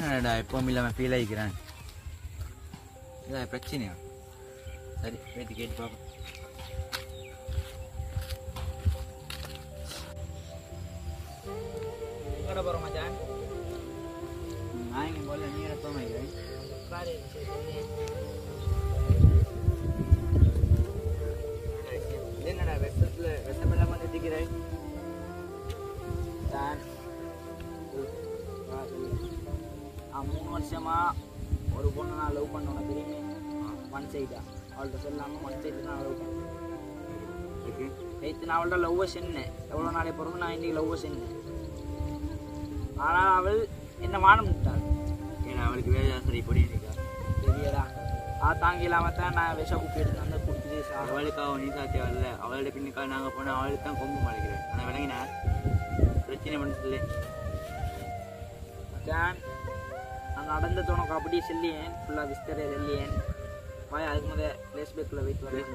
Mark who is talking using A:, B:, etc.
A: என்னடா எப்பவும் இல்லாமல் ஃபீல் ஆகிக்கிறேன். இதான் பிரச்சனையா? சரி பேட்டி கேட்டு பார்ப்போம்.
B: எங்கட போகிறோம் மச்சான்?
A: நான் இங்கே போல நீ எப்பவும் வைக்கிறேன். என்னடா விஷமெல்லாம் வந்து திக்கிறேன். 3 வருஷமா ஒரு பொண்ணை நான் லவ் பண்ணோட தெரியுமே, ஒன் சைடா. அவள்கிட்ட சொல்லாமல் ஒன் சைடு நான் லவ் பண்ணேன். நேற்று நான் அவள்கிட்ட லவ்வை சொன்னேன். எவ்வளோ நாளை பிறகு நான் இன்றைக்கி லவ்வை சொன்னேன். ஆனால் அவள் என்ன வானம் விட்டாள். ஏன்னா அவளுக்கு வேலை சரி பொடி இருக்கா தெரியடா. தாங்கி இல்லாமல் தான் நான் விஷ குப்பி எடுத்து வந்து கொடுத்துட்டு அவளுக்காக நீ சாத்தியா இல்லை. அவளோட பின்னுக்காக நாங்கள் போனால் அவளுக்கு தான் கொம்பு மறைக்கிறேன். ஆனால் விளங்கினா பிரச்சனை பண்ணதில்லை. மச்சான் நான் நடந்தது உனக்கு அப்படியே சொல்லியேன், ஃபுல்லாக விஸ்தரையை சொல்லியேன். அதுக்கு முதல் ஃப்ளேஷ்பேக்கில் வெயிட் வரேன்.